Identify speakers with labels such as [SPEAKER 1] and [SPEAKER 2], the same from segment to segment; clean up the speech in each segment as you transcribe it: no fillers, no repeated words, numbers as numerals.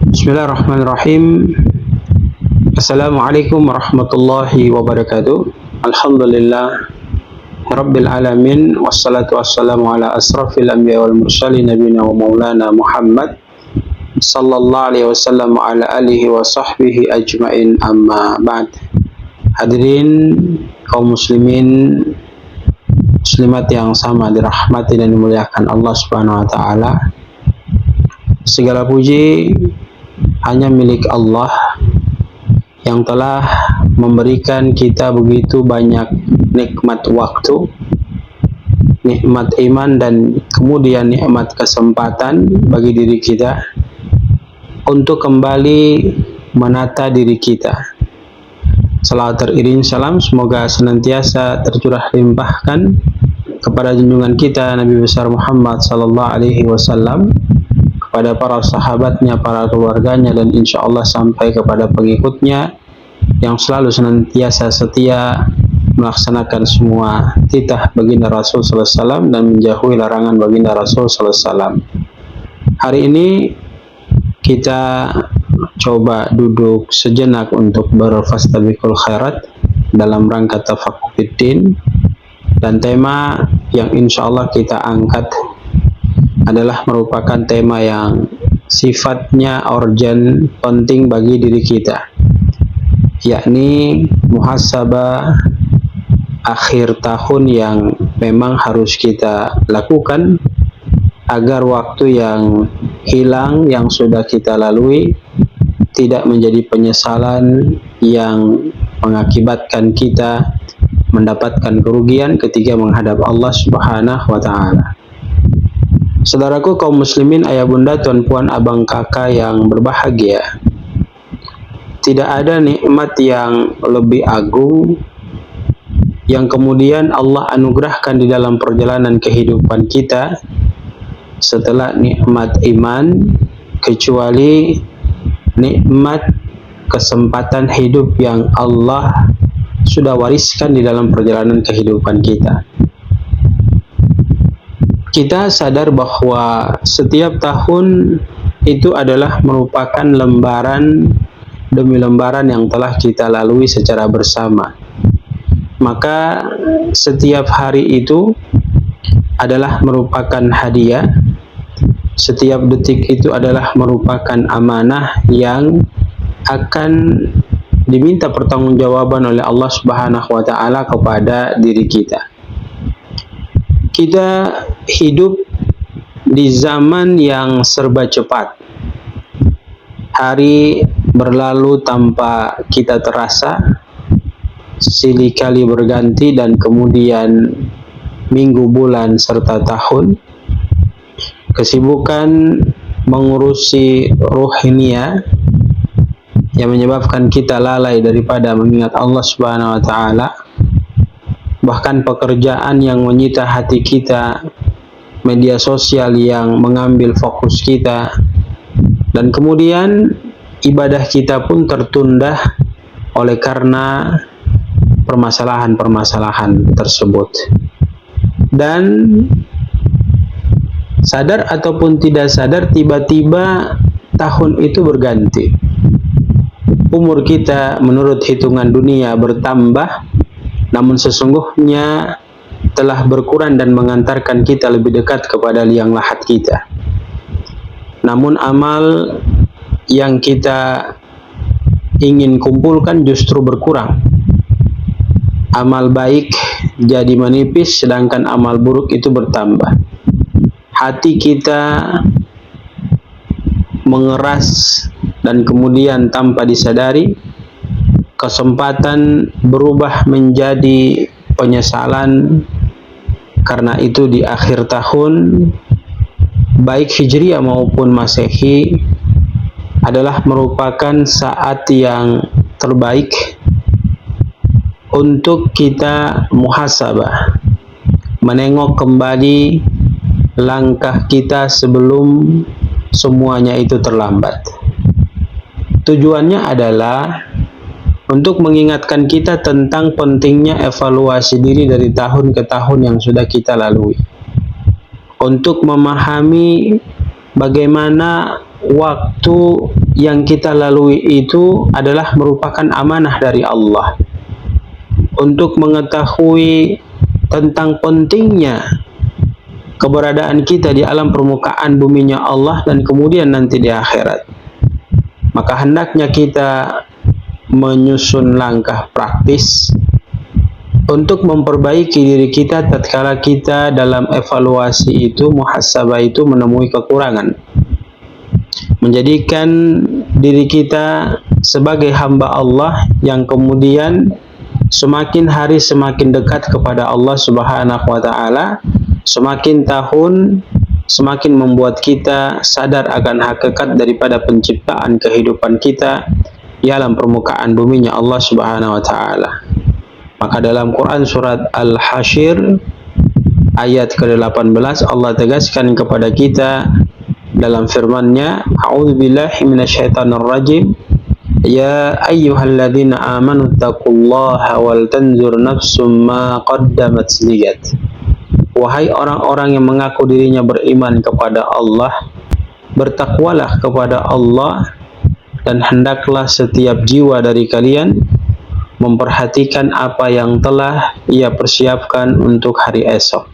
[SPEAKER 1] Bismillahirrahmanirrahim. Assalamualaikum warahmatullahi wabarakatuh. Alhamdulillah Rabbil alamin. Wassalatu wassalamu ala asrafil anbiya wal mursalin nabiyina wa maulana Muhammad sallallahu alaihi wasallam wa ala alihi wa sahbihi ajmain, amma ba'd. Hadirin kaum muslimin muslimat yang sama dirahmati dan dimuliakan Allah Subhanahu wa taala. Segala puji hanya milik Allah yang telah memberikan kita begitu banyak nikmat waktu, nikmat iman, dan kemudian nikmat kesempatan bagi diri kita untuk kembali menata diri kita. Salawat teriring salam semoga senantiasa tercurah limpahkan kepada junjungan kita Nabi besar Muhammad sallallahu alaihi wasallam, kepada para sahabatnya, para keluarganya, dan insya Allah sampai kepada pengikutnya yang selalu senantiasa setia melaksanakan semua titah baginda Rasul sallallahu alaihi wasallam dan menjauhi larangan baginda Rasul sallallahu alaihi wasallam. Hari ini kita coba duduk sejenak untuk berfastabiqul khairat dalam rangka tafaqquh fiddin, dan tema yang insya Allah kita angkat adalah merupakan tema yang sifatnya urgent, penting bagi diri kita, yakni muhasabah akhir tahun yang memang harus kita lakukan agar waktu yang hilang yang sudah kita lalui tidak menjadi penyesalan yang mengakibatkan kita mendapatkan kerugian ketika menghadap Allah Subhanahu wa taala. Saudaraku kaum muslimin, ayah bunda, tuan puan, abang kakak yang berbahagia, tidak ada nikmat yang lebih agung yang kemudian Allah anugerahkan di dalam perjalanan kehidupan kita setelah nikmat iman kecuali nikmat kesempatan hidup yang Allah sudah wariskan di dalam perjalanan kehidupan kita. Kita sadar bahwa setiap tahun itu adalah merupakan lembaran demi lembaran yang telah kita lalui secara bersama. Maka setiap hari itu adalah merupakan hadiah, setiap detik itu adalah merupakan amanah yang akan diminta pertanggungjawaban oleh Allah Subhanahu wa taala kepada diri kita. Kita hidup di zaman yang serba cepat. Hari berlalu tanpa kita terasa, silih kali berganti, dan kemudian minggu, bulan, serta tahun. Kesibukan mengurusi ruhania yang menyebabkan kita lalai daripada mengingat Allah Subhanahu wa taala. Bahkan pekerjaan yang menyita hati kita, media sosial yang mengambil fokus kita, dan kemudian ibadah kita pun tertunda oleh karena permasalahan-permasalahan tersebut. Dan sadar ataupun tidak sadar, tiba-tiba tahun itu berganti. Umur kita menurut hitungan dunia bertambah, namun sesungguhnya telah berkurang dan mengantarkan kita lebih dekat kepada liang lahat kita. Namun amal yang kita ingin kumpulkan justru berkurang. Amal baik jadi menipis, sedangkan amal buruk itu bertambah. Hati kita mengeras dan kemudian tanpa disadari kesempatan berubah menjadi penyesalan. Karena itu di akhir tahun, baik Hijriah maupun Masehi, adalah merupakan saat yang terbaik untuk kita muhasabah, menengok kembali langkah kita sebelum semuanya itu terlambat. Tujuannya adalah untuk mengingatkan kita tentang pentingnya evaluasi diri dari tahun ke tahun yang sudah kita lalui, untuk memahami bagaimana waktu yang kita lalui itu adalah merupakan amanah dari Allah untuk mengetahui tentang pentingnya keberadaan kita di alam permukaan buminya Allah dan kemudian nanti di akhirat. Maka hendaknya kita menyusun langkah praktis untuk memperbaiki diri kita tatkala kita dalam evaluasi itu, muhasabah itu menemui kekurangan. Menjadikan diri kita sebagai hamba Allah yang kemudian semakin hari semakin dekat kepada Allah Subhanahu wa taala, semakin tahun semakin membuat kita sadar akan hakikat daripada penciptaan kehidupan kita di alam permukaan buminya Allah Subhanahu wa taala. Maka dalam Quran surat Al-Hasyr ayat ke-18 Allah tegaskan kepada kita dalam firman-Nya, A'udzubillahi minasyaitonirrajim, Ya ayyuhalladzina amanu taqullaha wal tanzur nafsum ma qaddamat ligat. Wahai orang-orang yang mengaku dirinya beriman kepada Allah, bertakwalah kepada Allah dan hendaklah setiap jiwa dari kalian memperhatikan apa yang telah ia persiapkan untuk hari esok.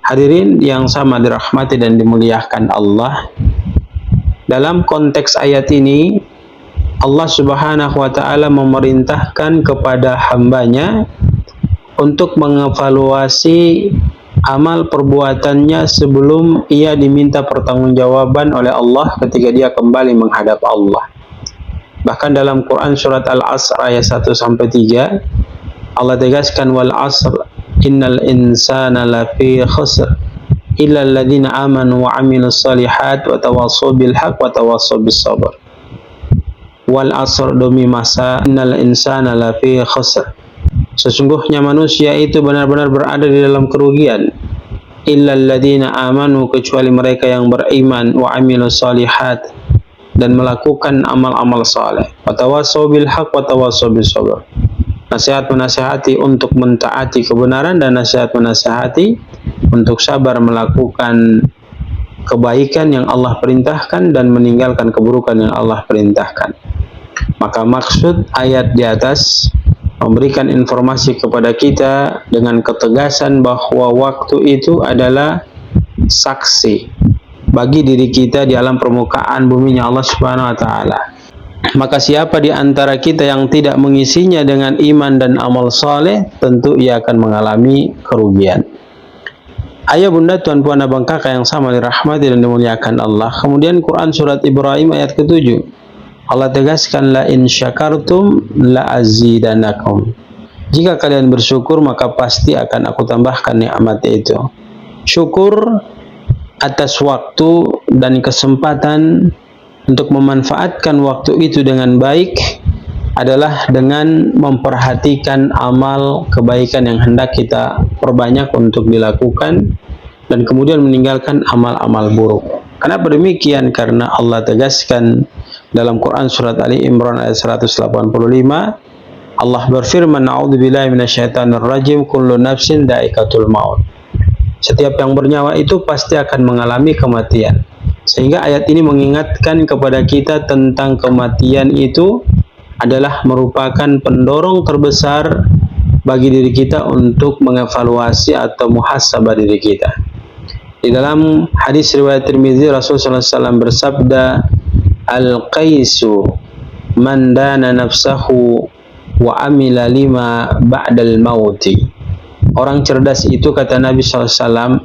[SPEAKER 1] Hadirin yang sama dirahmati dan dimuliakan Allah, dalam konteks ayat ini Allah Subhanahu wa taala memerintahkan kepada hambanya untuk mengevaluasi amal perbuatannya sebelum ia diminta pertanggungjawaban oleh Allah ketika dia kembali menghadap Allah. Bahkan dalam Quran surat Al-Asr ayat 1-3 Allah tegaskan, wal asr innal insana lafi khusr illa alladhina amanu wa amilus solihat wa tawassaw bil haqq wa tawassaw bis sabr. Wal asr, demi masa, innal insana lafi khusr, sesungguhnya manusia itu benar-benar berada di dalam kerugian. Illal ladzina amanu, kecuali mereka yang beriman, wa amilus solihat, dan melakukan amal-amal saleh. Wa tawassaw bil haqq wa tawassaw bis sabr. Nasihat menasihati untuk mentaati kebenaran dan nasihat menasihati untuk sabar melakukan kebaikan yang Allah perintahkan dan meninggalkan keburukan yang Allah perintahkan. Maka maksud ayat di atas memberikan informasi kepada kita dengan ketegasan bahwa waktu itu adalah saksi bagi diri kita di alam permukaan buminya Allah Subhanahu wa taala. Maka siapa di antara kita yang tidak mengisinya dengan iman dan amal saleh, tentu ia akan mengalami kerugian. Ayah bunda tuan puan abang kakak yang sama dirahmati dan dimuliakan Allah. Kemudian Quran surat Ibrahim ayat ke-7 Allah tegaskan, la in syakartum la azidanakum. Jika kalian bersyukur maka pasti akan aku tambahkan nikmat itu. Syukur atas waktu dan kesempatan untuk memanfaatkan waktu itu dengan baik adalah dengan memperhatikan amal kebaikan yang hendak kita perbanyak untuk dilakukan dan kemudian meninggalkan amal-amal buruk. Kenapa demikian? Karena Allah tegaskan dalam Quran surat Ali Imran ayat 185 Allah berfirman, A'udzubillahi minasyaitonirrajim, kullu nafsin dha'iqatul maut. Setiap yang bernyawa itu pasti akan mengalami kematian. Sehingga ayat ini mengingatkan kepada kita tentang kematian itu adalah merupakan pendorong terbesar bagi diri kita untuk mengevaluasi atau muhasabah diri kita. Di dalam hadis riwayat Tirmizi, Rasulullah SAW bersabda, Al-qaisu man dana nafsahu wa amila lima ba'dal mauti. Orang cerdas itu, kata Nabi SAW,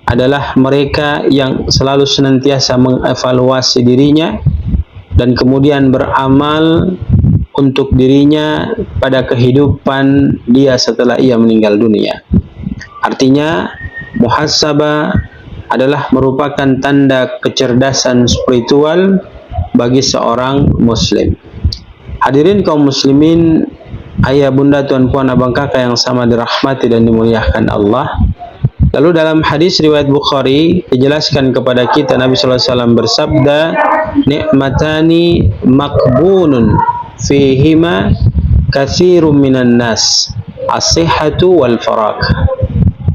[SPEAKER 1] adalah mereka yang selalu senantiasa mengevaluasi dirinya dan kemudian beramal untuk dirinya pada kehidupan dia setelah ia meninggal dunia. Artinya, muhasabah adalah merupakan tanda kecerdasan spiritual bagi seorang muslim. Hadirin kaum muslimin, ayah bunda tuan puan abang kakak yang sama dirahmati dan dimuliakan Allah. Lalu dalam hadis riwayat Bukhari dijelaskan kepada kita, Nabi sallallahu alaihi wasallam bersabda, nikmatani maqbunun fihima katsirun minan nas, as-sihhatu wal faraq.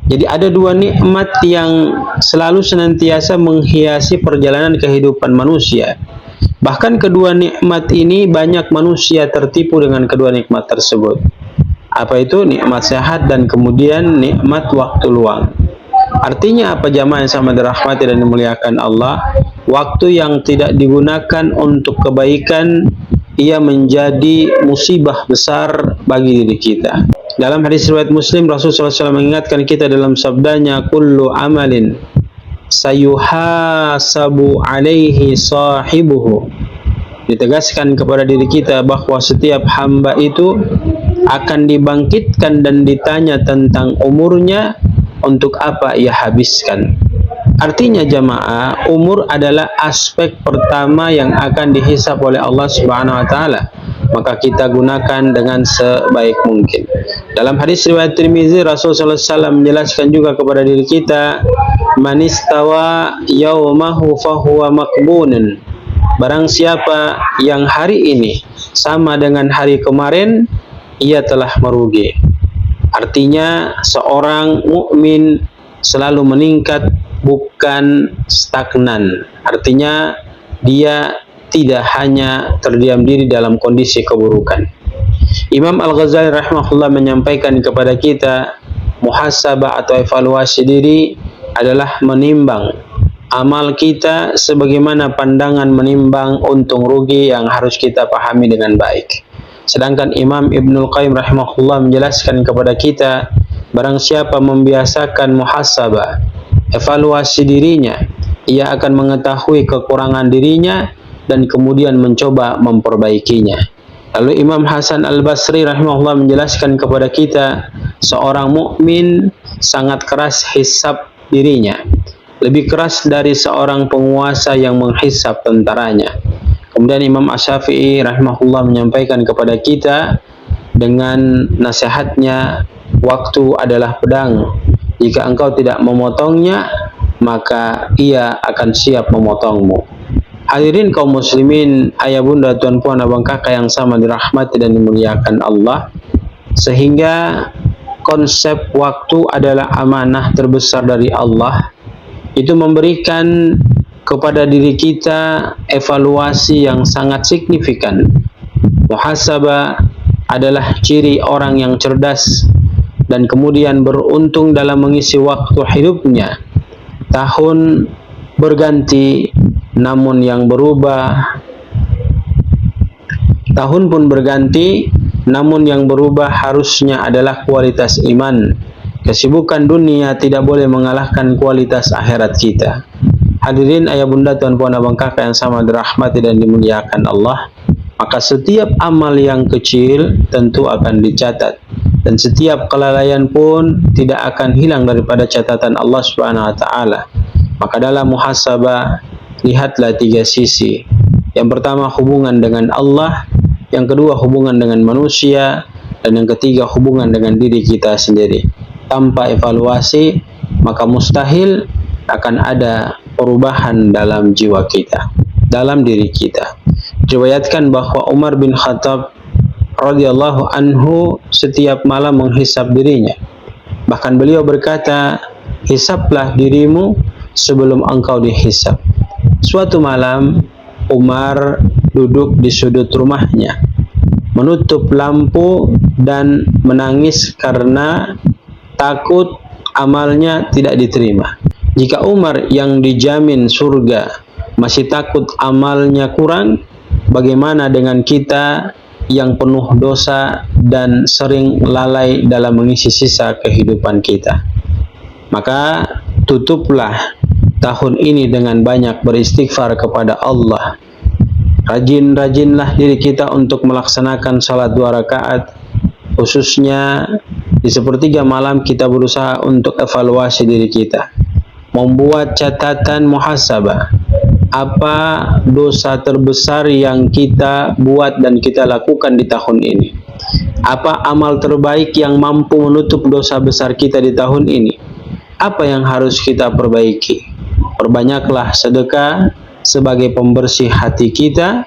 [SPEAKER 1] Jadi ada dua nikmat yang selalu senantiasa menghiasi perjalanan kehidupan manusia. Bahkan kedua nikmat ini banyak manusia tertipu dengan kedua nikmat tersebut. Apa itu? Nikmat sehat dan kemudian nikmat waktu luang. Artinya apa jamaah yang sama dirahmati dan dimuliakan Allah? Waktu yang tidak digunakan untuk kebaikan, ia menjadi musibah besar bagi diri kita. Dalam hadis riwayat Muslim, Rasulullah SAW mengingatkan kita dalam sabdanya, kullu amalin sayuhasabu alaihi sahibuhu. Ditegaskan kepada diri kita bahwa setiap hamba itu akan dibangkitkan dan ditanya tentang umurnya, untuk apa ia habiskan. Artinya jamaah, umur adalah aspek pertama yang akan dihisab oleh Allah Subhanahu wa taala. Maka kita gunakan dengan sebaik mungkin. Dalam hadis riwayat Tirmizi, Rasulullah SAW menjelaskan juga kepada diri kita, man istawa yaumahu fahuwa maqbunun. Barang siapa yang hari ini sama dengan hari kemarin, ia telah merugi. Artinya seorang mukmin selalu meningkat, bukan stagnan. Artinya dia tidak hanya terdiam diri dalam kondisi keburukan. Imam Al-Ghazali rahimahullah menyampaikan kepada kita, muhasabah atau evaluasi diri adalah menimbang amal kita sebagaimana pandangan menimbang untung rugi yang harus kita pahami dengan baik. Sedangkan Imam Ibnul Qayyim rahimahullah menjelaskan kepada kita, barang siapa membiasakan muhasabah, evaluasi dirinya, ia akan mengetahui kekurangan dirinya dan kemudian mencoba memperbaikinya. Lalu Imam Hasan Al-Basri rahimahullah menjelaskan kepada kita, seorang mukmin sangat keras hisab dirinya, lebih keras dari seorang penguasa yang menghisab tentaranya. Kemudian Imam Asy-Syafi'i rahimahullah menyampaikan kepada kita dengan nasihatnya, waktu adalah pedang. Jika engkau tidak memotongnya, maka ia akan siap memotongmu. Hadirin kaum muslimin, ayah bunda, tuan puan, abang kakak yang sama dirahmati dan dimuliakan Allah, sehingga konsep waktu adalah amanah terbesar dari Allah. Itu memberikan kepada diri kita evaluasi yang sangat signifikan. Muhasabah adalah ciri orang yang cerdas dan kemudian beruntung dalam mengisi waktu hidupnya. Tahun berganti, namun yang berubah, tahun pun berganti, namun yang berubah harusnya adalah kualitas iman. Kesibukan dunia tidak boleh mengalahkan kualitas akhirat kita. Hadirin ayah bunda, tuan puan, abang kakak yang sama dirahmati dan dimuliakan Allah, maka setiap amal yang kecil tentu akan dicatat, dan setiap kelalaian pun tidak akan hilang daripada catatan Allah Subhanahu wa taala. Maka dalam muhasabah, lihatlah tiga sisi. Yang pertama hubungan dengan Allah, yang kedua hubungan dengan manusia, dan yang ketiga hubungan dengan diri kita sendiri. Tanpa evaluasi, maka mustahil akan ada perubahan dalam jiwa kita, dalam diri kita. Diriwayatkan bahwa Umar bin Khattab radhiyallahu anhu setiap malam menghisab dirinya. Bahkan beliau berkata, hisablah dirimu sebelum engkau dihisab. Suatu malam Umar duduk di sudut rumahnya, menutup lampu dan menangis karena takut amalnya tidak diterima. Jika Umar yang dijamin surga masih takut amalnya kurang, bagaimana dengan kita yang penuh dosa dan sering lalai dalam mengisi sisa kehidupan kita? Maka tutuplah tahun ini dengan banyak beristighfar kepada Allah. Rajin-rajinlah diri kita untuk melaksanakan salat 2 rakaat. Khususnya di sepertiga malam kita berusaha untuk evaluasi diri kita, membuat catatan muhasabah. Apa dosa terbesar yang kita buat dan kita lakukan di tahun ini? Apa amal terbaik yang mampu menutup dosa besar kita di tahun ini? Apa yang harus kita perbaiki? Perbanyaklah sedekah sebagai pembersih hati kita.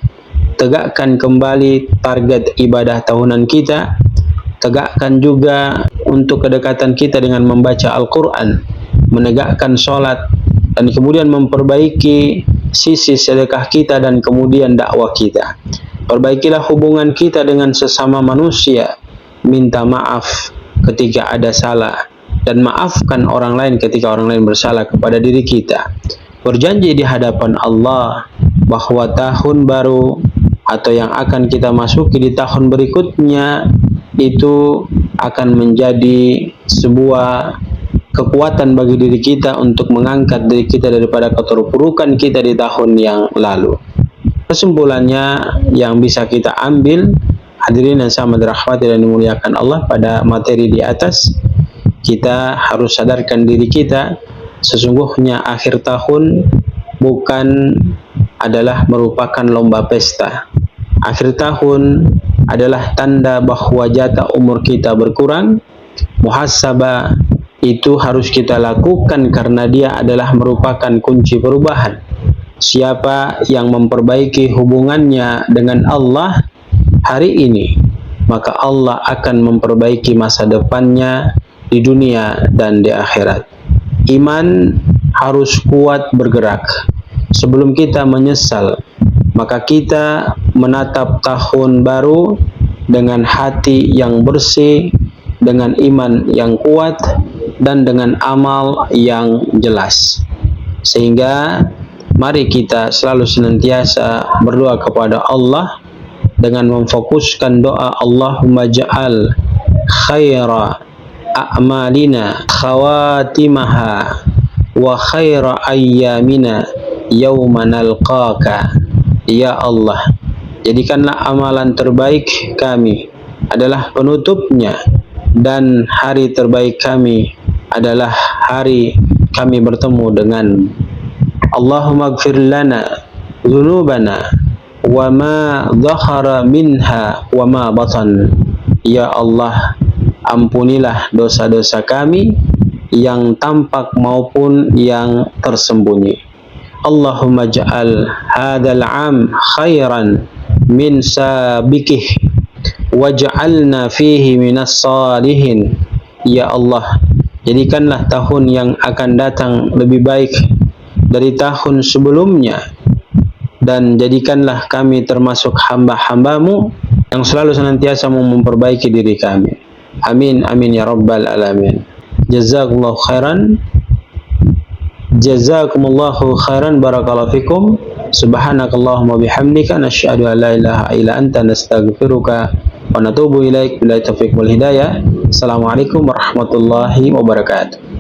[SPEAKER 1] Tegakkan kembali target ibadah tahunan kita. Tegakkan juga untuk kedekatan kita dengan membaca Al-Quran, menegakkan sholat, dan kemudian memperbaiki sisi sedekah kita dan kemudian dakwah kita. Perbaikilah hubungan kita dengan sesama manusia, minta maaf ketika ada salah, dan maafkan orang lain ketika orang lain bersalah kepada diri kita. Berjanji di hadapan Allah bahwa tahun baru atau yang akan kita masuki di tahun berikutnya itu akan menjadi sebuah kekuatan bagi diri kita untuk mengangkat diri kita daripada keterpurukan kita di tahun yang lalu. Kesimpulannya yang bisa kita ambil, hadirin yang sama dirahmati dan dimuliakan Allah, pada materi di atas, kita harus sadarkan diri kita, sesungguhnya akhir tahun bukan adalah merupakan lomba pesta. Akhir tahun adalah tanda bahwa jatah umur kita berkurang. Muhasabah itu harus kita lakukan karena dia adalah merupakan kunci perubahan. Siapa yang memperbaiki hubungannya dengan Allah hari ini, maka Allah akan memperbaiki masa depannya di dunia dan di akhirat. Iman harus kuat bergerak. Sebelum kita menyesal, maka kita menatap tahun baru dengan hati yang bersih, dengan iman yang kuat, dan dengan amal yang jelas. Sehingga mari kita selalu senantiasa berdoa kepada Allah dengan memfokuskan doa, Allahumma ja'al khaira a'malina khawatimaha wa khaira ayyamina yawma nalqaka. Ya Allah, jadikanlah amalan terbaik kami adalah penutupnya, dan hari terbaik kami adalah hari kami bertemu dengan. Allahumma gfir lana dhunubana wa ma dhahara minha wa ma batan. Ya Allah, ampunilah dosa-dosa kami yang tampak maupun yang tersembunyi. Allahumma ja'al hadzal 'am khairan min sabikih waj'alna fihi minas salihin. Ya Allah, jadikanlah tahun yang akan datang lebih baik dari tahun sebelumnya, dan jadikanlah kami termasuk hamba-hambamu yang selalu senantiasa memperbaiki diri kami. Amin amin ya rabbal alamin. Jazakumullahu khairan. Jazakumullahu khairan, barakallahu fikum. Subhanakallahumma bihamdika nasyhadu an la ilaha illa anta nastaghfiruka wa natubu ilaik. Billahi taufiq wal hidayah. Assalamualaikum warahmatullahi wabarakatuh.